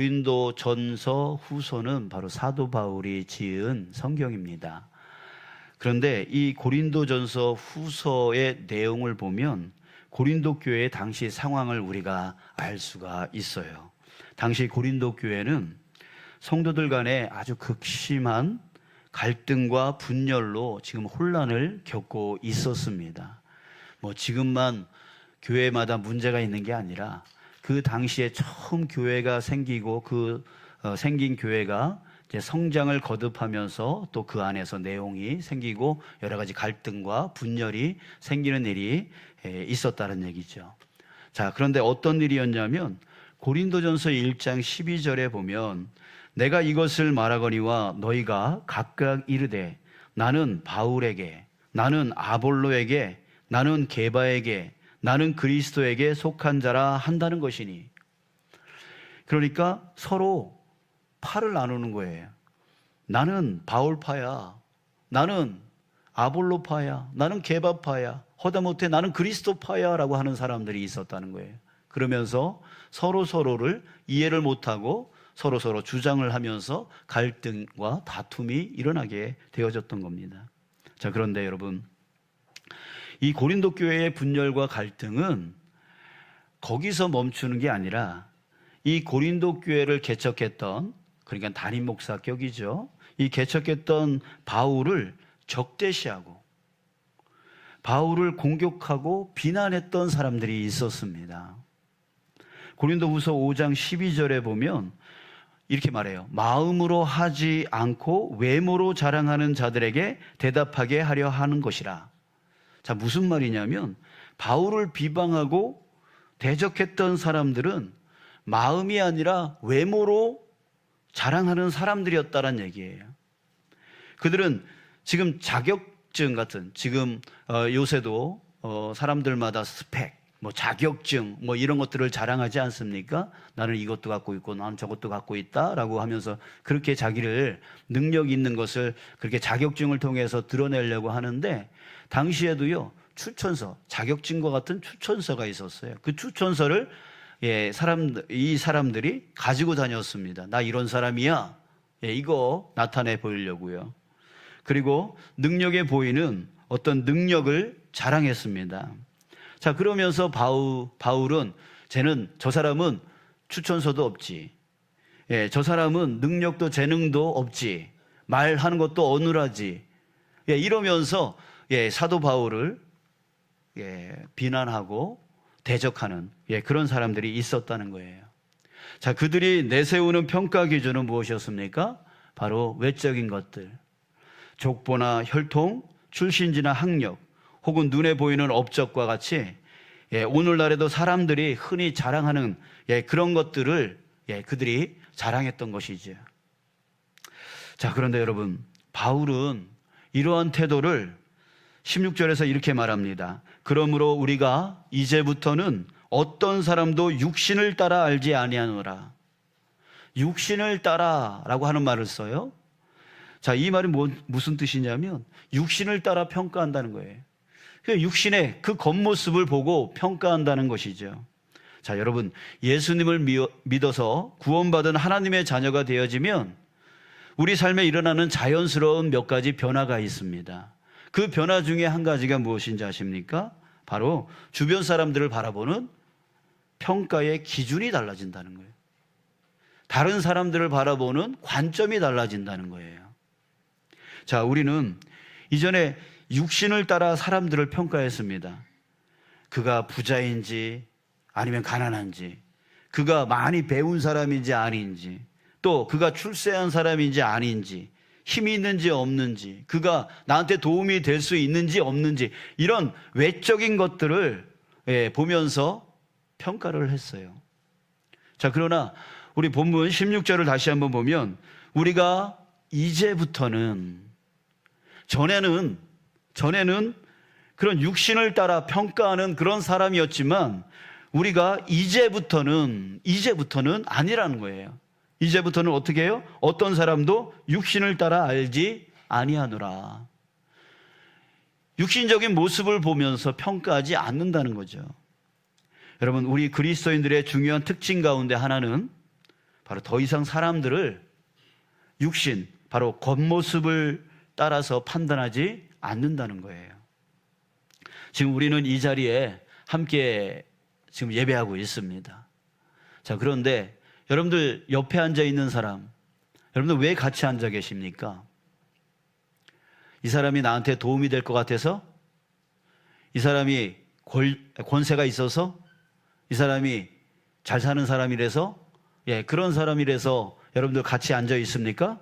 고린도전서 후서는 바로 사도 바울이 지은 성경입니다. 그런데 이 고린도전서 후서의 내용을 보면 고린도 교회의 당시 상황을 우리가 알 수가 있어요. 당시 고린도 교회는 성도들 간에 아주 극심한 갈등과 분열로 지금 혼란을 겪고 있었습니다. 지금만 교회마다 문제가 있는 게 아니라 그 당시에 처음 교회가 생기고 생긴 교회가 이제 성장을 거듭하면서 또 그 안에서 내용이 생기고 여러 가지 갈등과 분열이 생기는 일이 있었다는 얘기죠. 자, 그런데 어떤 일이었냐면 고린도전서 1장 12절에 보면 내가 이것을 말하거니와 너희가 각각 이르되 나는 바울에게, 나는 아볼로에게, 나는 게바에게, 나는 그리스도에게 속한 자라 한다는 것이니. 그러니까 서로 파를 나누는 거예요. 나는 바울파야, 나는 아볼로파야, 나는 게바파야, 허다못해 나는 그리스도파야 라고 하는 사람들이 있었다는 거예요. 그러면서 서로를 이해를 못하고 서로 주장을 하면서 갈등과 다툼이 일어나게 되어졌던 겁니다. 자, 그런데 여러분, 이 고린도 교회의 분열과 갈등은 거기서 멈추는 게 아니라 이 고린도 교회를 개척했던, 그러니까 담임 목사격이죠, 이 개척했던 바울을 적대시하고 바울을 공격하고 비난했던 사람들이 있었습니다. 고린도후서 5장 12절에 보면 이렇게 말해요. 마음으로 하지 않고 외모로 자랑하는 자들에게 대답하게 하려 하는 것이라. 자, 무슨 말이냐면 바울을 비방하고 대적했던 사람들은 마음이 아니라 외모로 자랑하는 사람들이었다는 얘기예요. 그들은 지금 자격증 같은, 지금 요새도 사람들마다 스펙, 자격증 이런 것들을 자랑하지 않습니까? 나는 이것도 갖고 있고 나는 저것도 갖고 있다라고 하면서 그렇게 자기를 능력 있는 것을 그렇게 자격증을 통해서 드러내려고 하는데, 당시에도요 추천서, 자격증과 같은 추천서가 있었어요. 그 추천서를 이 사람들이 가지고 다녔습니다. 나 이런 사람이야. 이거 나타내 보이려고요. 그리고 능력에 보이는 어떤 능력을 자랑했습니다. 자, 그러면서 바울은 저 사람은 추천서도 없지, 저 사람은 능력도 재능도 없지, 말하는 것도 어눌하지, 이러면서 사도 바울을 비난하고 대적하는 그런 사람들이 있었다는 거예요. 자, 그들이 내세우는 평가 기준은 무엇이었습니까? 바로 외적인 것들, 족보나 혈통, 출신지나 학력, 혹은 눈에 보이는 업적과 같이 오늘날에도 사람들이 흔히 자랑하는 그런 것들을 그들이 자랑했던 것이죠. 자, 그런데 여러분, 바울은 이러한 태도를 16절에서 이렇게 말합니다. 그러므로 우리가 이제부터는 어떤 사람도 육신을 따라 알지 아니하노라. 육신을 따라라고 하는 말을 써요. 자, 이 말이 무슨 뜻이냐면 육신을 따라 평가한다는 거예요. 육신의 그 겉모습을 보고 평가한다는 것이죠. 자, 여러분, 예수님을 믿어서 구원받은 하나님의 자녀가 되어지면 우리 삶에 일어나는 자연스러운 몇 가지 변화가 있습니다. 그 변화 중에 한 가지가 무엇인지 아십니까? 바로 주변 사람들을 바라보는 평가의 기준이 달라진다는 거예요. 다른 사람들을 바라보는 관점이 달라진다는 거예요. 자, 우리는 이전에 육신을 따라 사람들을 평가했습니다. 그가 부자인지 아니면 가난한지, 그가 많이 배운 사람인지 아닌지, 또 그가 출세한 사람인지 아닌지, 힘이 있는지 없는지, 그가 나한테 도움이 될 수 있는지 없는지, 이런 외적인 것들을 보면서 평가를 했어요. 자, 그러나 우리 본문 16절을 다시 한번 보면 우리가 이제부터는, 전에는 그런 육신을 따라 평가하는 그런 사람이었지만 우리가 이제부터는 아니라는 거예요. 이제부터는 어떻게 해요? 어떤 사람도 육신을 따라 알지 아니하노라. 육신적인 모습을 보면서 평가하지 않는다는 거죠. 여러분, 우리 그리스도인들의 중요한 특징 가운데 하나는 바로 더 이상 사람들을 육신, 바로 겉모습을 따라서 판단하지 않는다는 거예요. 지금 우리는 이 자리에 함께 지금 예배하고 있습니다. 자, 그런데 여러분들 옆에 앉아 있는 사람, 여러분들 왜 같이 앉아 계십니까? 이 사람이 나한테 도움이 될 것 같아서? 이 사람이 권세가 있어서? 이 사람이 잘 사는 사람이라서? 예, 그런 사람이라서 여러분들 같이 앉아 있습니까?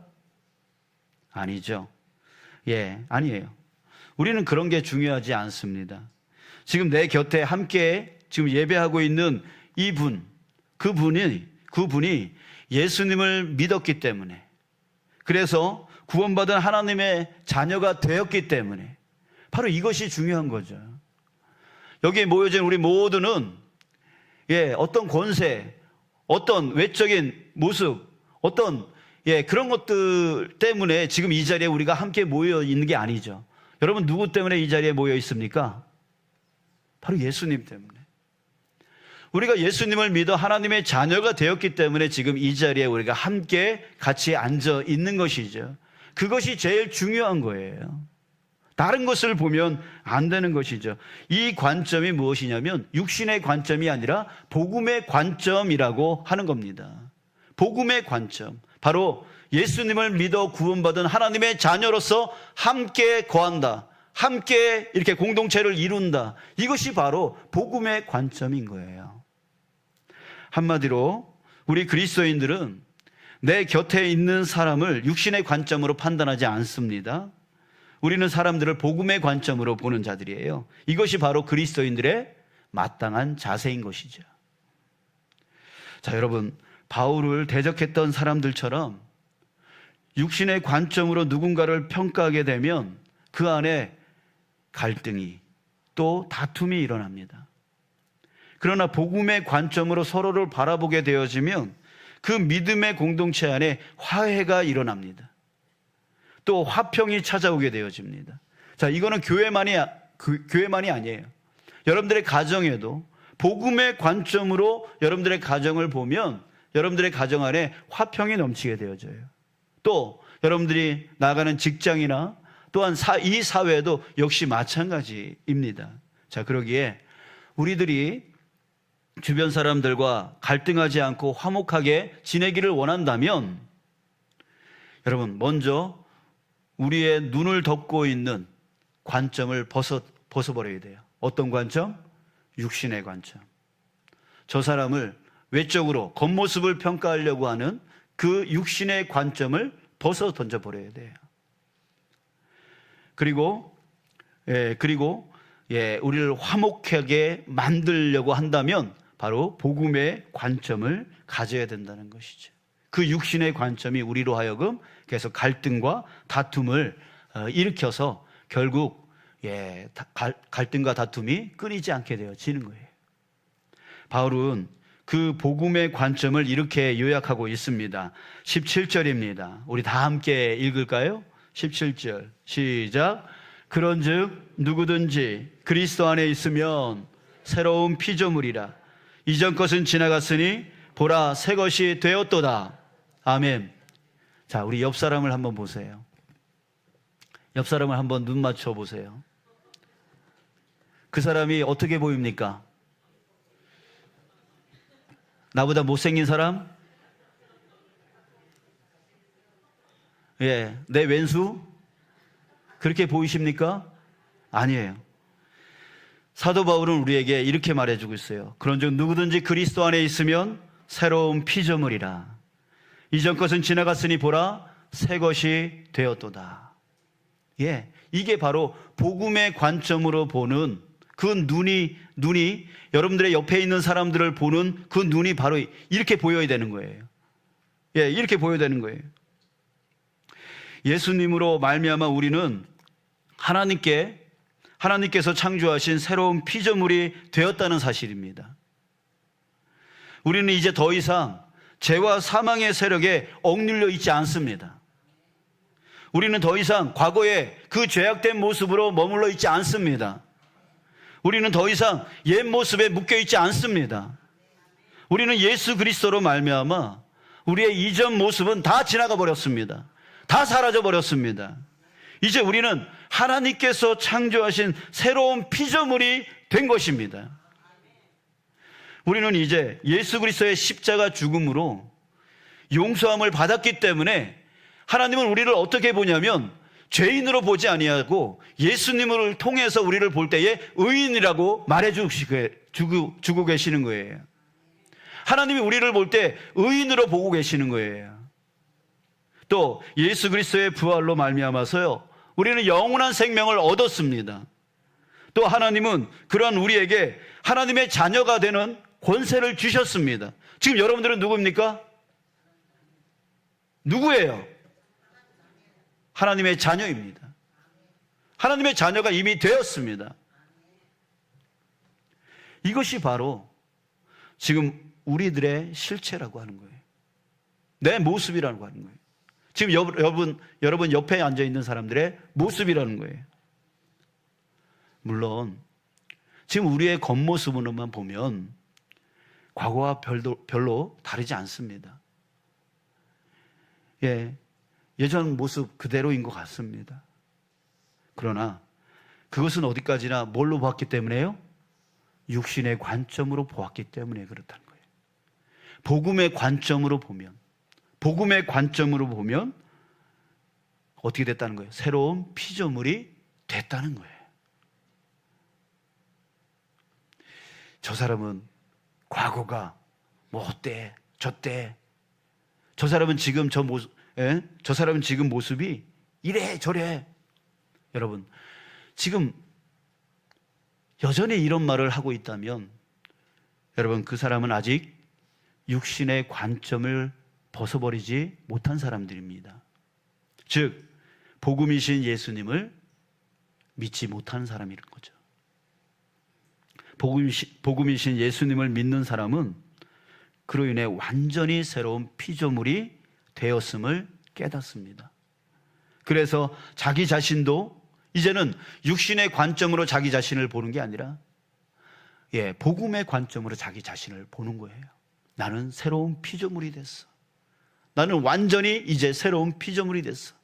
아니죠. 예, 아니에요. 우리는 그런 게 중요하지 않습니다. 지금 내 곁에 함께 지금 예배하고 있는 이분, 그분이 예수님을 믿었기 때문에, 그래서 구원받은 하나님의 자녀가 되었기 때문에 바로 이것이 중요한 거죠. 여기에 모여진 우리 모두는 어떤 권세, 어떤 외적인 모습, 어떤 그런 것들 때문에 지금 이 자리에 우리가 함께 모여 있는 게 아니죠. 여러분, 누구 때문에 이 자리에 모여 있습니까? 바로 예수님 때문에. 우리가 예수님을 믿어 하나님의 자녀가 되었기 때문에 지금 이 자리에 우리가 함께 같이 앉아 있는 것이죠. 그것이 제일 중요한 거예요. 다른 것을 보면 안 되는 것이죠. 이 관점이 무엇이냐면 육신의 관점이 아니라 복음의 관점이라고 하는 겁니다. 복음의 관점, 바로 예수님을 믿어 구원받은 하나님의 자녀로서 함께 거한다, 함께 이렇게 공동체를 이룬다, 이것이 바로 복음의 관점인 거예요. 한마디로 우리 그리스도인들은 내 곁에 있는 사람을 육신의 관점으로 판단하지 않습니다. 우리는 사람들을 복음의 관점으로 보는 자들이에요. 이것이 바로 그리스도인들의 마땅한 자세인 것이죠. 자, 여러분, 바울을 대적했던 사람들처럼 육신의 관점으로 누군가를 평가하게 되면 그 안에 갈등이 또 다툼이 일어납니다. 그러나 복음의 관점으로 서로를 바라보게 되어지면 그 믿음의 공동체 안에 화해가 일어납니다. 또 화평이 찾아오게 되어집니다. 자, 이거는 교회만이 아니에요. 여러분들의 가정에도 복음의 관점으로 여러분들의 가정을 보면 여러분들의 가정 안에 화평이 넘치게 되어져요. 또 여러분들이 나가는 직장이나 또한 이 사회도 역시 마찬가지입니다. 자, 그러기에 우리들이 주변 사람들과 갈등하지 않고 화목하게 지내기를 원한다면 여러분, 먼저 우리의 눈을 덮고 있는 관점을 벗어버려야 돼요. 어떤 관점? 육신의 관점. 저 사람을 외적으로 겉모습을 평가하려고 하는 그 육신의 관점을 벗어 던져버려야 돼요. 그리고 우리를 화목하게 만들려고 한다면 바로 복음의 관점을 가져야 된다는 것이죠. 그 육신의 관점이 우리로 하여금 계속 갈등과 다툼을 일으켜서 결국 갈등과 다툼이 끊이지 않게 되어지는 거예요. 바울은 그 복음의 관점을 이렇게 요약하고 있습니다. 17절입니다. 우리 다 함께 읽을까요? 17절 시작. 그런즉 누구든지 그리스도 안에 있으면 새로운 피조물이라. 이전 것은 지나갔으니 보라 새 것이 되었도다. 아멘. 자, 우리 옆 사람을 한번 보세요. 옆 사람을 한번 눈 맞춰 보세요. 그 사람이 어떻게 보입니까? 나보다 못생긴 사람? 내 왼수? 그렇게 보이십니까? 아니에요. 사도 바울은 우리에게 이렇게 말해주고 있어요. 그런즉 누구든지 그리스도 안에 있으면 새로운 피조물이라. 이전 것은 지나갔으니 보라 새 것이 되었도다. 이게 바로 복음의 관점으로 보는 그 눈이 여러분들의 옆에 있는 사람들을 보는 그 눈이 바로 이렇게 보여야 되는 거예요. 이렇게 보여야 되는 거예요. 예수님으로 말미암아 우리는 하나님께서 창조하신 새로운 피조물이 되었다는 사실입니다. 우리는 이제 더 이상 죄와 사망의 세력에 억눌려 있지 않습니다. 우리는 더 이상 과거의 그 죄악된 모습으로 머물러 있지 않습니다. 우리는 더 이상 옛 모습에 묶여 있지 않습니다. 우리는 예수 그리스도로 말미암아 우리의 이전 모습은 다 지나가 버렸습니다. 다 사라져 버렸습니다. 이제 우리는 하나님께서 창조하신 새로운 피조물이 된 것입니다. 우리는 이제 예수 그리스도의 십자가 죽음으로 용서함을 받았기 때문에 하나님은 우리를 어떻게 보냐면 죄인으로 보지 아니하고 예수님을 통해서 우리를 볼 때에 의인이라고 말해주고 계시는 거예요. 하나님이 우리를 볼 때 의인으로 보고 계시는 거예요. 또 예수 그리스도의 부활로 말미암아서요, 우리는 영원한 생명을 얻었습니다. 또 하나님은 그러한 우리에게 하나님의 자녀가 되는 권세를 주셨습니다. 지금 여러분들은 누굽니까? 누구예요? 하나님의 자녀입니다. 하나님의 자녀가 이미 되었습니다. 이것이 바로 지금 우리들의 실체라고 하는 거예요. 내 모습이라고 하는 거예요. 지금 여러분 옆에 앉아있는 사람들의 모습이라는 거예요. 물론 지금 우리의 겉모습으로만 보면 과거와 별로 다르지 않습니다. 예전 모습 그대로인 것 같습니다. 그러나 그것은 어디까지나 뭘로 보았기 때문에요? 육신의 관점으로 보았기 때문에 그렇다는 거예요. 복음의 관점으로 보면 어떻게 됐다는 거예요? 새로운 피조물이 됐다는 거예요. 저 사람은 과거가 뭐 어때 저때, 저 사람은 지금 저 사람은 지금 모습이 이래 저래. 여러분, 지금 여전히 이런 말을 하고 있다면 여러분, 그 사람은 아직 육신의 관점을 벗어버리지 못한 사람들입니다. 즉 복음이신 예수님을 믿지 못한 사람이라는 거죠. 복음이신 예수님을 믿는 사람은 그로 인해 완전히 새로운 피조물이 되었음을 깨닫습니다. 그래서 자기 자신도 이제는 육신의 관점으로 자기 자신을 보는 게 아니라 복음의 관점으로 자기 자신을 보는 거예요. 나는 새로운 피조물이 됐어. 나는 완전히 이제 새로운 피조물이 됐어.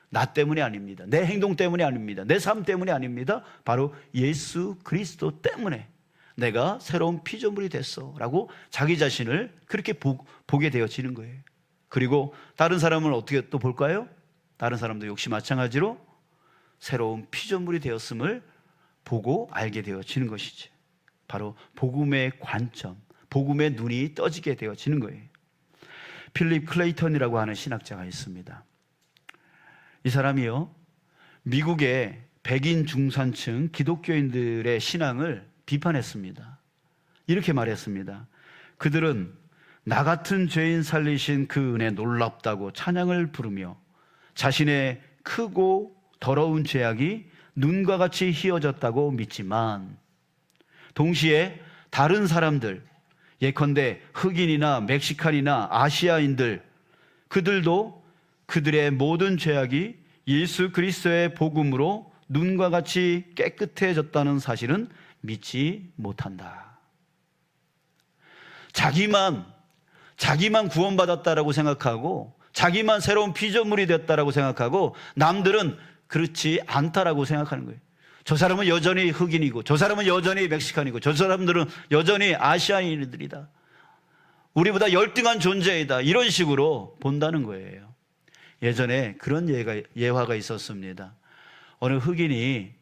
나 때문이 아닙니다. 내 행동 때문이 아닙니다. 내 삶 때문이 아닙니다. 바로 예수 그리스도 때문에 내가 새로운 피조물이 됐어 라고 자기 자신을 그렇게 보게 되어지는 거예요. 그리고 다른 사람은 어떻게 또 볼까요? 다른 사람도 역시 마찬가지로 새로운 피조물이 되었음을 보고 알게 되어지는 것이죠. 바로 복음의 관점, 복음의 눈이 떠지게 되어지는 거예요. 필립 클레이턴이라고 하는 신학자가 있습니다. 이 사람이요, 미국의 백인 중산층 기독교인들의 신앙을 비판했습니다. 이렇게 말했습니다. 그들은 나 같은 죄인 살리신 그 은혜 놀랍다고 찬양을 부르며 자신의 크고 더러운 죄악이 눈과 같이 희어졌다고 믿지만 동시에 다른 사람들, 예컨대 흑인이나 멕시칸이나 아시아인들, 그들도 그들의 모든 죄악이 예수 그리스도의 복음으로 눈과 같이 깨끗해졌다는 사실은 믿지 못한다. 자기만 구원받았다라고 생각하고 자기만 새로운 피조물이 됐다라고 생각하고 남들은 그렇지 않다라고 생각하는 거예요. 저 사람은 여전히 흑인이고 저 사람은 여전히 멕시칸이고 저 사람들은 여전히 아시아인들이다. 우리보다 열등한 존재이다. 이런 식으로 본다는 거예요. 예전에 그런 예화가 있었습니다. 어느 흑인이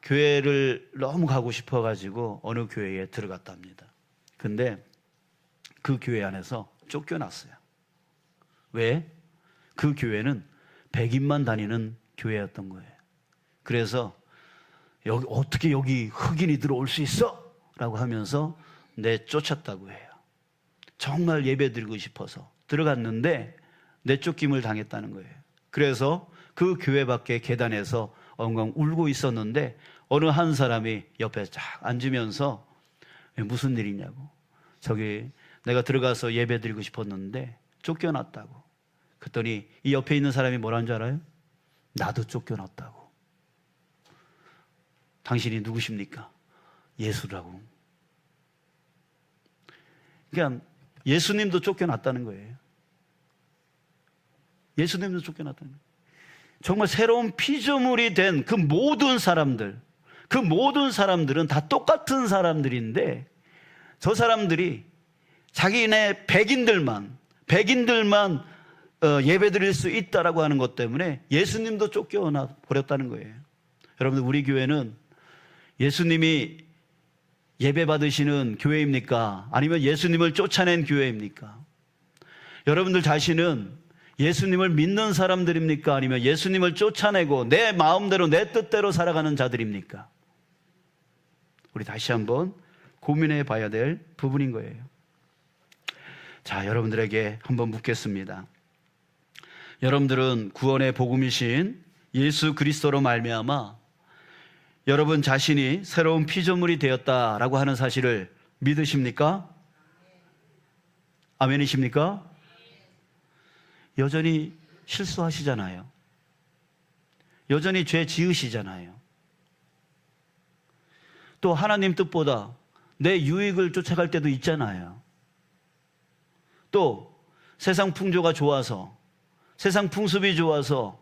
교회를 너무 가고 싶어가지고 어느 교회에 들어갔답니다. 근데 그 교회 안에서 쫓겨났어요. 왜? 그 교회는 백인만 다니는 교회였던 거예요. 그래서 어떻게 여기 흑인이 들어올 수 있어? 라고 하면서 내쫓았다고 해요. 정말 예배드리고 싶어서 들어갔는데 내쫓김을 당했다는 거예요. 그래서 그 교회 밖에 계단에서 엉엉 울고 있었는데 어느 한 사람이 옆에 쫙 앉으면서 무슨 일이냐고, 저기 내가 들어가서 예배드리고 싶었는데 쫓겨났다고. 그랬더니 이 옆에 있는 사람이 뭐라는 줄 알아요? 나도 쫓겨났다고. 당신이 누구십니까? 예수라고. 그러니까 예수님도 쫓겨났다는 거예요. 예수님도 쫓겨났다는 거예요. 정말 새로운 피조물이 된 그 모든 사람들, 그 모든 사람들은 다 똑같은 사람들인데 저 사람들이 자기네 백인들만 예배드릴 수 있다라고 하는 것 때문에 예수님도 쫓겨나 버렸다는 거예요. 여러분들, 우리 교회는 예수님이 예배 받으시는 교회입니까? 아니면 예수님을 쫓아낸 교회입니까? 여러분들 자신은 예수님을 믿는 사람들입니까? 아니면 예수님을 쫓아내고 내 마음대로 내 뜻대로 살아가는 자들입니까? 우리 다시 한번 고민해 봐야 될 부분인 거예요. 자, 여러분들에게 한번 묻겠습니다. 여러분들은 구원의 복음이신 예수 그리스도로 말미암아 여러분 자신이 새로운 피조물이 되었다라고 하는 사실을 믿으십니까? 아멘이십니까? 여전히 실수하시잖아요. 여전히 죄 지으시잖아요. 또 하나님 뜻보다 내 유익을 쫓아갈 때도 있잖아요. 또 세상 풍조가 좋아서, 세상 풍습이 좋아서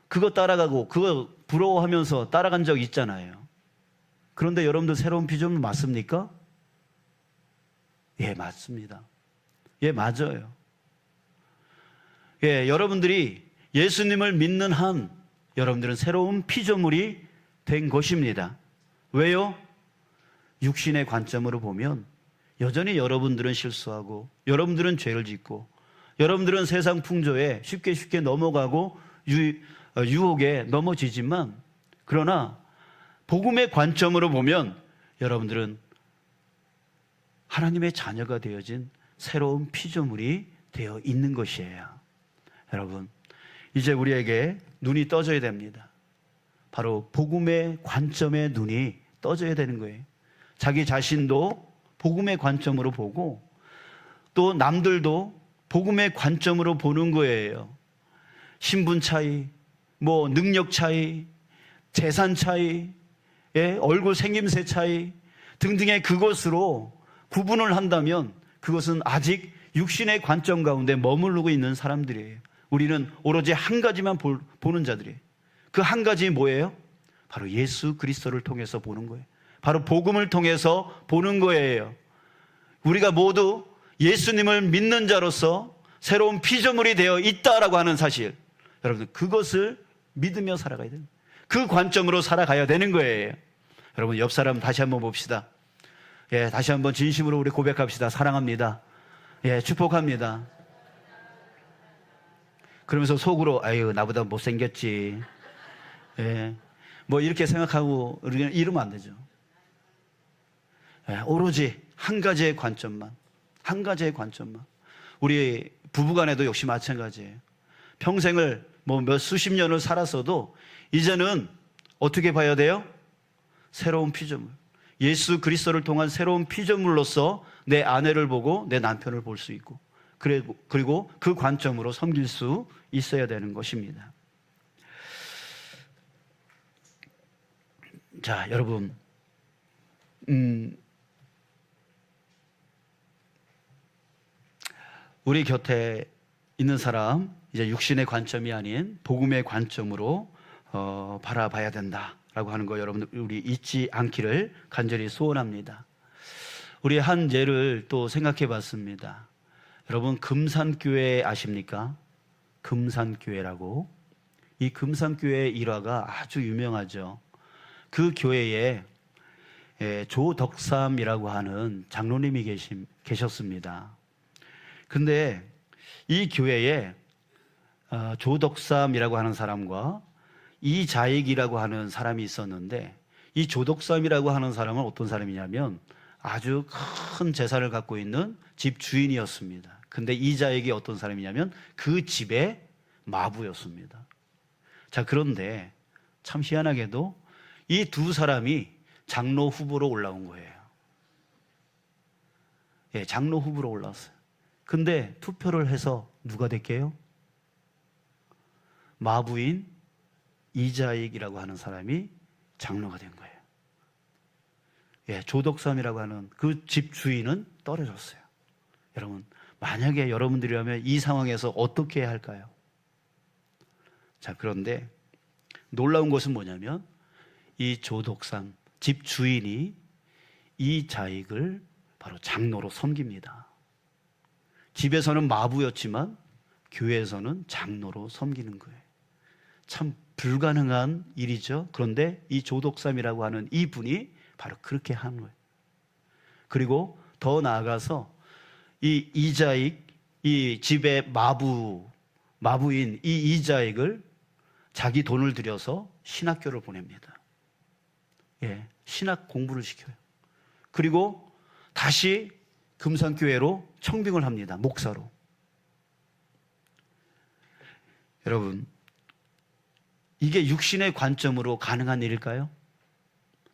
그거 따라가고 그거 부러워하면서 따라간 적 있잖아요. 그런데 여러분들 새로운 피조물 맞습니까? 예, 맞습니다. 예, 맞아요. 예, 여러분들이 예수님을 믿는 한 여러분들은 새로운 피조물이 된 것입니다. 왜요? 육신의 관점으로 보면 여전히 여러분들은 실수하고 여러분들은 죄를 짓고 여러분들은 세상 풍조에 쉽게 넘어가고 유혹에 넘어지지만, 그러나 복음의 관점으로 보면 여러분들은 하나님의 자녀가 되어진 새로운 피조물이 되어 있는 것이에요. 여러분, 이제 우리에게 눈이 떠져야 됩니다. 바로 복음의 관점의 눈이 떠져야 되는 거예요. 자기 자신도 복음의 관점으로 보고 또 남들도 복음의 관점으로 보는 거예요. 신분 차이, 능력 차이, 재산 차이, 얼굴 생김새 차이 등등의 그것으로 구분을 한다면 그것은 아직 육신의 관점 가운데 머무르고 있는 사람들이에요. 우리는 오로지 한 가지만 보는 자들이에요. 그 한 가지 뭐예요? 바로 예수 그리스도를 통해서 보는 거예요. 바로 복음을 통해서 보는 거예요. 우리가 모두 예수님을 믿는 자로서 새로운 피조물이 되어 있다라고 하는 사실, 여러분들 그것을 믿으며 살아가야 됩니다. 그 관점으로 살아가야 되는 거예요. 여러분, 옆 사람 다시 한번 봅시다. 예, 다시 한번 진심으로 우리 고백합시다. 사랑합니다. 예, 축복합니다. 그러면서 속으로 아유, 나보다 못생겼지. 예, 이렇게 생각하고 우리는 이러면 안 되죠. 예, 오로지 한 가지의 관점만. 우리 부부간에도 역시 마찬가지예요. 평생을 몇 수십 년을 살았어도 이제는 어떻게 봐야 돼요? 새로운 피조물. 예수 그리스도를 통한 새로운 피조물로서 내 아내를 보고 내 남편을 볼 수 있고, 그리고 그 관점으로 섬길 수 있어야 되는 것입니다. 자, 여러분, 우리 곁에 있는 사람, 이제 육신의 관점이 아닌 복음의 관점으로 바라봐야 된다라고 하는 거 여러분들 우리 잊지 않기를 간절히 소원합니다. 우리 한 예를 또 생각해 봤습니다. 여러분, 금산교회 아십니까? 금산교회라고. 이 금산교회 일화가 아주 유명하죠. 그 교회에 조덕삼이라고 하는 장로님이 계셨습니다. 근데 이 교회에 조덕삼이라고 하는 사람과 이자익이라고 하는 사람이 있었는데, 이 조덕삼이라고 하는 사람은 어떤 사람이냐면 아주 큰 재산을 갖고 있는 집 주인이었습니다. 근데 이자익이 어떤 사람이냐면 그 집의 마부였습니다. 자, 그런데 참 희한하게도 이 두 사람이 장로 후보로 올라온 거예요. 예, 장로 후보로 올라왔어요. 근데 투표를 해서 누가 됐게요? 마부인 이자익이라고 하는 사람이 장로가 된 거예요. 예, 조덕삼이라고 하는 그 집 주인은 떨어졌어요. 여러분, 만약에 여러분들이라면 이 상황에서 어떻게 해야 할까요? 자, 그런데 놀라운 것은 뭐냐면 이 조독삼 집 주인이 이 자익을 바로 장로로 섬깁니다. 집에서는 마부였지만 교회에서는 장로로 섬기는 거예요. 참 불가능한 일이죠. 그런데 이 조독삼이라고 하는 이 분이 바로 그렇게 한 거예요. 그리고 더 나아가서 이 이자익, 이 집의 마부인 이 이자익을 자기 돈을 들여서 신학교를 보냅니다. 예, 신학 공부를 시켜요. 그리고 다시 금산교회로 청빙을 합니다. 목사로. 여러분, 이게 육신의 관점으로 가능한 일일까요?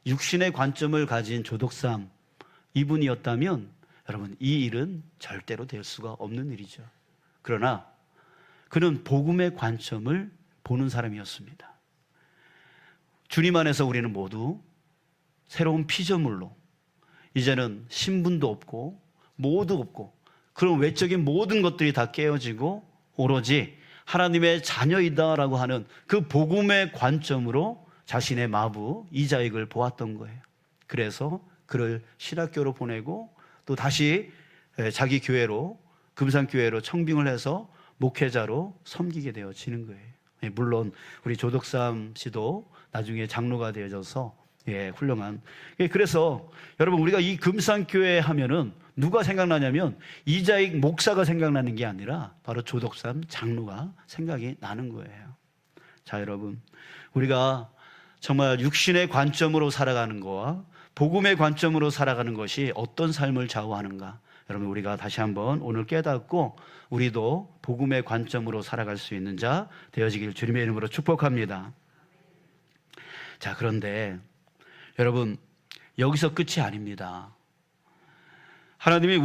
육신의 관점을 가진 조독삼 이분이었다면 여러분, 이 일은 절대로 될 수가 없는 일이죠. 그러나 그는 복음의 관점을 보는 사람이었습니다. 주님 안에서 우리는 모두 새로운 피조물로, 이제는 신분도 없고 뭐도 없고 그런 외적인 모든 것들이 다 깨어지고 오로지 하나님의 자녀이다라고 하는 그 복음의 관점으로 자신의 마부 이자익을 보았던 거예요. 그래서 그를 신학교로 보내고 또 다시 자기 교회로, 금산교회로 청빙을 해서 목회자로 섬기게 되어지는 거예요. 물론 우리 조덕삼 씨도 나중에 장로가 되어져서 훌륭한. 그래서 여러분, 우리가 이 금산교회 하면은 누가 생각나냐면 이자익 목사가 생각나는 게 아니라 바로 조덕삼 장로가 생각이 나는 거예요. 자, 여러분, 우리가 정말 육신의 관점으로 살아가는 거와 복음의 관점으로 살아가는 것이 어떤 삶을 좌우하는가, 여러분, 우리가 다시 한번 오늘 깨닫고 우리도 복음의 관점으로 살아갈 수 있는 자 되어지길 주님의 이름으로 축복합니다. 자, 그런데 여러분, 여기서 끝이 아닙니다. 하나님이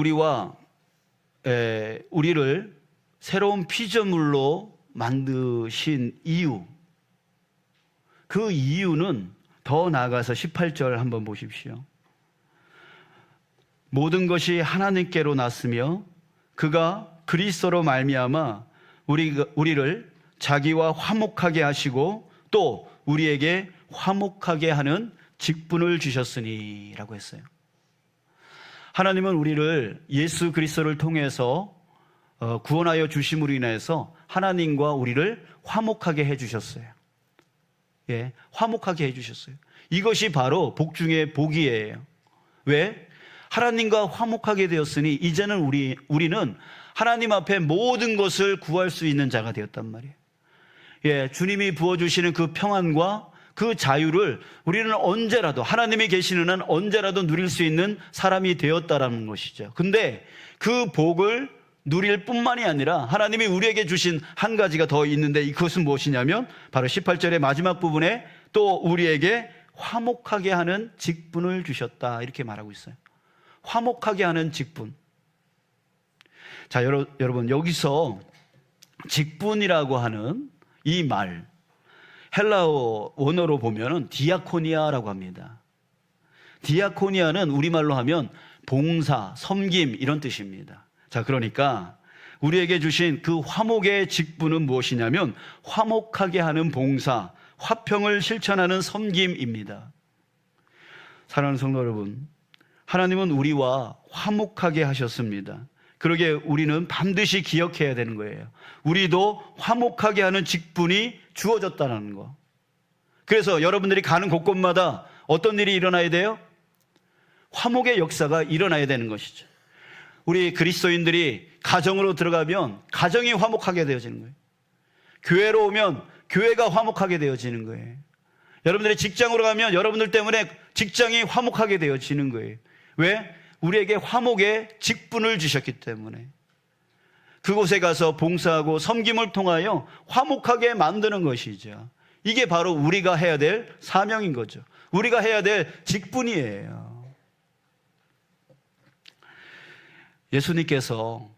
우리를 새로운 피조물로 만드신 이유, 그 이유는 더 나아가서 18절 한번 보십시오. 모든 것이 하나님께로 났으며 그가 그리스도로 말미암아 우리를 자기와 화목하게 하시고 또 우리에게 화목하게 하는 직분을 주셨으니 라고 했어요. 하나님은 우리를 예수 그리스도를 통해서 구원하여 주심으로 인해서 하나님과 우리를 화목하게 해주셨어요. 예, 화목하게 해주셨어요. 이것이 바로 복 중의 복이에요. 왜? 하나님과 화목하게 되었으니 이제는 우리는 하나님 앞에 모든 것을 구할 수 있는 자가 되었단 말이에요. 예, 주님이 부어주시는 그 평안과 그 자유를 우리는 언제라도, 하나님이 계시는 한 언제라도 누릴 수 있는 사람이 되었다라는 것이죠. 근데 그 복을 누릴 뿐만이 아니라 하나님이 우리에게 주신 한 가지가 더 있는데, 이것은 무엇이냐면 바로 18절의 마지막 부분에 또 우리에게 화목하게 하는 직분을 주셨다, 이렇게 말하고 있어요. 화목하게 하는 직분. 자, 여러분, 여기서 직분이라고 하는 이 말, 헬라어 원어로 보면은 디아코니아라고 합니다. 디아코니아는 우리말로 하면 봉사, 섬김 이런 뜻입니다. 자, 그러니까 우리에게 주신 그 화목의 직분은 무엇이냐면 화목하게 하는 봉사, 화평을 실천하는 섬김입니다. 사랑하는 성도 여러분, 하나님은 우리와 화목하게 하셨습니다. 그러기에 우리는 반드시 기억해야 되는 거예요. 우리도 화목하게 하는 직분이 주어졌다는 거. 그래서 여러분들이 가는 곳곳마다 어떤 일이 일어나야 돼요? 화목의 역사가 일어나야 되는 것이죠. 우리 그리스도인들이 가정으로 들어가면 가정이 화목하게 되어지는 거예요. 교회로 오면 교회가 화목하게 되어지는 거예요. 여러분들이 직장으로 가면 여러분들 때문에 직장이 화목하게 되어지는 거예요. 왜? 우리에게 화목의 직분을 주셨기 때문에. 그곳에 가서 봉사하고 섬김을 통하여 화목하게 만드는 것이죠. 이게 바로 우리가 해야 될 사명인 거죠. 우리가 해야 될 직분이에요. 예수님께서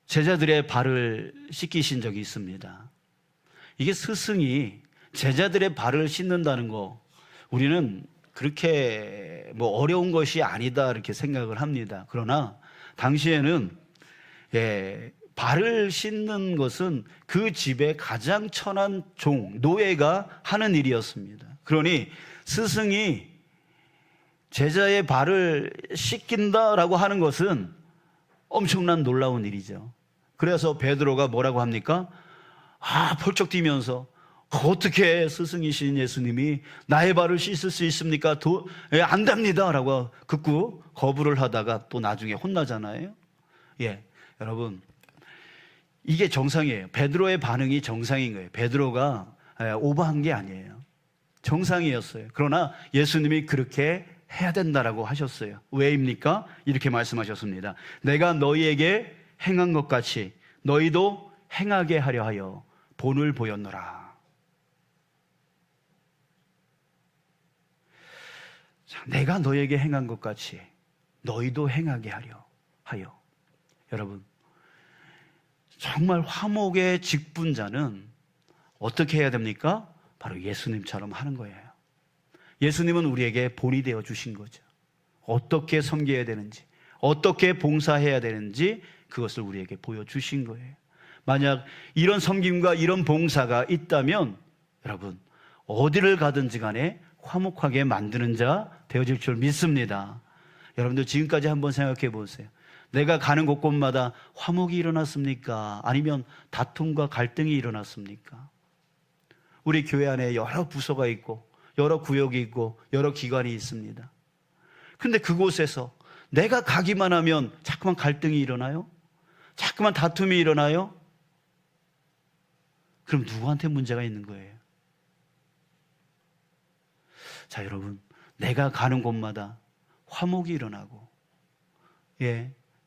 제자들의 발을 씻기신 적이 있습니다. 이게 스승이 제자들의 발을 씻는다는 거, 우리는 그렇게 어려운 것이 아니다 이렇게 생각을 합니다. 그러나 당시에는 발을 씻는 것은 그 집의 가장 천한 종, 노예가 하는 일이었습니다. 그러니 스승이 제자의 발을 씻긴다라고 하는 것은 엄청난 놀라운 일이죠. 그래서 베드로가 뭐라고 합니까? 펄쩍 뛰면서 어떻게 스승이신 예수님이 나의 발을 씻을 수 있습니까? 안 됩니다 라고 극구 거부를 하다가 또 나중에 혼나잖아요. 여러분, 이게 정상이에요. 베드로의 반응이 정상인 거예요. 베드로가 오버한 게 아니에요. 정상이었어요. 그러나 예수님이 그렇게 해야 된다라고 하셨어요. 왜입니까? 이렇게 말씀하셨습니다. 내가 너희에게 행한 것 같이 너희도 행하게 하려 하여 본을 보였노라. 자, 내가 너희에게 행한 것 같이 너희도 행하게 하려 하여. 여러분, 정말 화목의 직분자는 어떻게 해야 됩니까? 바로 예수님처럼 하는 거예요. 예수님은 우리에게 본이 되어 주신 거죠. 어떻게 섬겨야 되는지, 어떻게 봉사해야 되는지 그것을 우리에게 보여주신 거예요. 만약 이런 섬김과 이런 봉사가 있다면 여러분, 어디를 가든지 간에 화목하게 만드는 자 되어질 줄 믿습니다. 여러분들 지금까지 한번 생각해 보세요. 내가 가는 곳곳마다 화목이 일어났습니까? 아니면 다툼과 갈등이 일어났습니까? 우리 교회 안에 여러 부서가 있고 여러 구역이 있고 여러 기관이 있습니다. 그런데 그곳에서 내가 가기만 하면 자꾸만 갈등이 일어나요? 자꾸만 다툼이 일어나요? 그럼 누구한테 문제가 있는 거예요? 자, 여러분, 내가 가는 곳마다 화목이 일어나고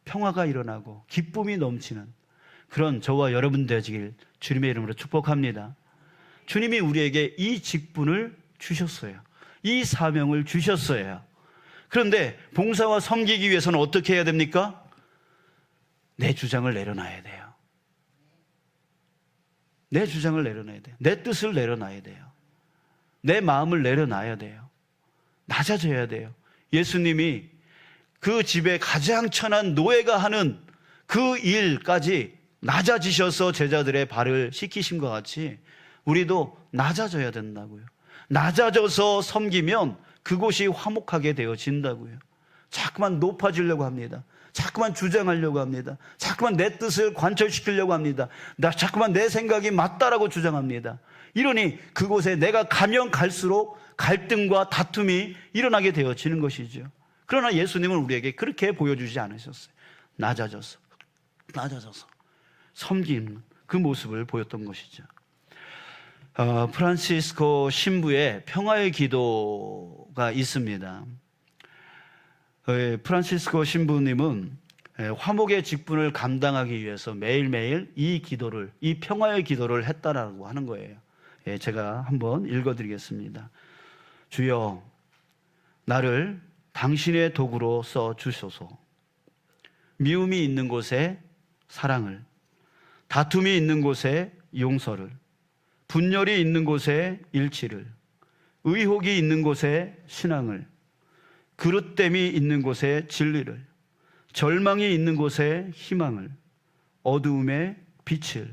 평화가 일어나고 기쁨이 넘치는 그런 저와 여러분 되시길 주님의 이름으로 축복합니다. 주님이 우리에게 이 직분을 주셨어요. 이 사명을 주셨어요. 그런데 봉사와 섬기기 위해서는 어떻게 해야 됩니까? 내 주장을 내려놔야 돼요. 내 주장을 내려놔야 돼요. 내 뜻을 내려놔야 돼요. 내 마음을 내려놔야 돼요. 낮아져야 돼요. 예수님이 그 집에 가장 천한 노예가 하는 그 일까지 낮아지셔서 제자들의 발을 씻기신 것 같이 우리도 낮아져야 된다고요. 낮아져서 섬기면 그곳이 화목하게 되어진다고요. 자꾸만 높아지려고 합니다. 자꾸만 주장하려고 합니다. 자꾸만 내 뜻을 관철시키려고 합니다. 자꾸만 내 생각이 맞다라고 주장합니다. 이러니 그곳에 내가 가면 갈수록 갈등과 다툼이 일어나게 되어지는 것이죠. 그러나 예수님은 우리에게 그렇게 보여주지 않으셨어요. 낮아져서 섬기는 그 모습을 보였던 것이죠. 프란시스코 신부의 평화의 기도가 있습니다. 프란시스코 신부님은 화목의 직분을 감당하기 위해서 매일매일 이 평화의 기도를 했다라고 하는 거예요. 제가 한번 읽어드리겠습니다. 주여, 나를 당신의 도구로 써 주소서. 미움이 있는 곳에 사랑을, 다툼이 있는 곳에 용서를, 분열이 있는 곳에 일치를, 의혹이 있는 곳에 신앙을, 그릇됨이 있는 곳에 진리를, 절망이 있는 곳에 희망을, 어두움에 빛을,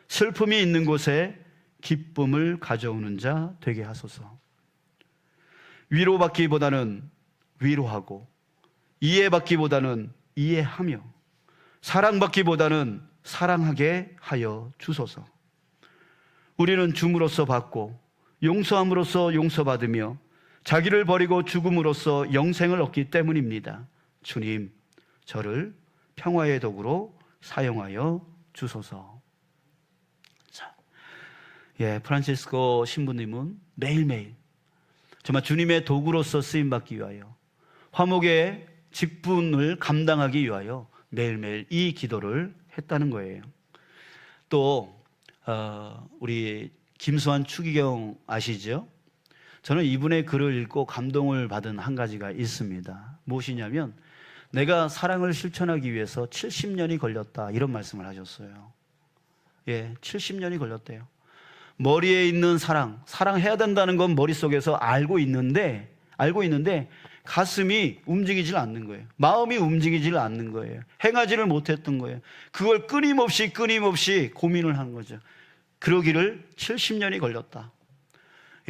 슬픔이 있는 곳에 기쁨을 가져오는 자 되게 하소서. 위로받기보다는 위로하고, 이해받기보다는 이해하며, 사랑받기보다는 사랑하게 하여 주소서. 우리는 줌으로써 받고 용서함으로써 용서받으며 자기를 버리고 죽음으로써 영생을 얻기 때문입니다. 주님, 저를 평화의 도구로 사용하여 주소서. 자, 프란시스코 신부님은 매일매일 정말 주님의 도구로서 쓰임받기 위하여, 화목의 직분을 감당하기 위하여 매일매일 이 기도를 했다는 거예요. 또 우리 김수환 추기경 아시죠? 저는 이분의 글을 읽고 감동을 받은 한 가지가 있습니다. 무엇이냐면, 내가 사랑을 실천하기 위해서 70년이 걸렸다, 이런 말씀을 하셨어요. 70년이 걸렸대요. 머리에 있는 사랑해야 된다는 건 머릿속에서 알고 있는데 가슴이 움직이질 않는 거예요. 마음이 움직이질 않는 거예요. 행하지를 못했던 거예요. 그걸 끊임없이 고민을 한 거죠. 그러기를 70년이 걸렸다.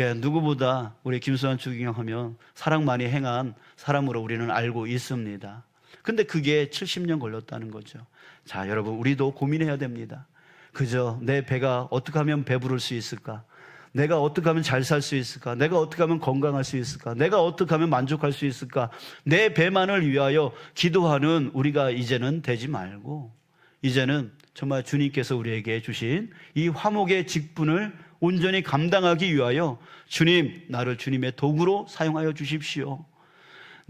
예, 누구보다 우리 김수환 추기경 사랑 많이 행한 사람으로 우리는 알고 있습니다. 근데 그게 70년 걸렸다는 거죠. 자, 여러분, 우리도 고민해야 됩니다. 그저 내 배가 어떻게 하면 배부를 수 있을까? 내가 어떻게 하면 잘 살 수 있을까? 내가 어떻게 하면 건강할 수 있을까? 내가 어떻게 하면 만족할 수 있을까? 내 배만을 위하여 기도하는 우리가 이제는 되지 말고, 이제는 정말 주님께서 우리에게 주신 이 화목의 직분을 온전히 감당하기 위하여 주님, 나를 주님의 도구로 사용하여 주십시오.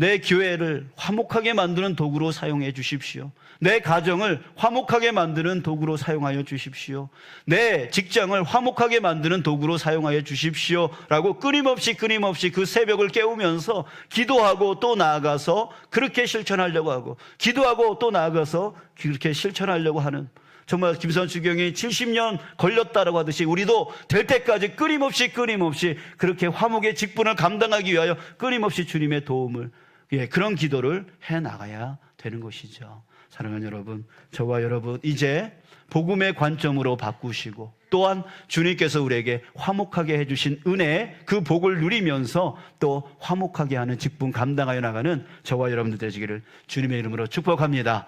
내 교회를 화목하게 만드는 도구로 사용해 주십시오. 내 가정을 화목하게 만드는 도구로 사용하여 주십시오. 내 직장을 화목하게 만드는 도구로 사용하여 주십시오. 라고 끊임없이 그 새벽을 깨우면서 기도하고 또 나아가서 그렇게 실천하려고 하고, 기도하고 또 나아가서 그렇게 실천하려고 하는, 정말 김수환 추기경이 70년 걸렸다라고 하듯이 우리도 될 때까지 끊임없이 그렇게 화목의 직분을 감당하기 위하여 끊임없이 주님의 도움을, 그런 기도를 해나가야 되는 것이죠. 사랑하는 여러분, 저와 여러분, 이제 복음의 관점으로 바꾸시고 또한 주님께서 우리에게 화목하게 해주신 은혜, 그 복을 누리면서 또 화목하게 하는 직분 감당하여 나가는 저와 여러분들 되시기를 주님의 이름으로 축복합니다.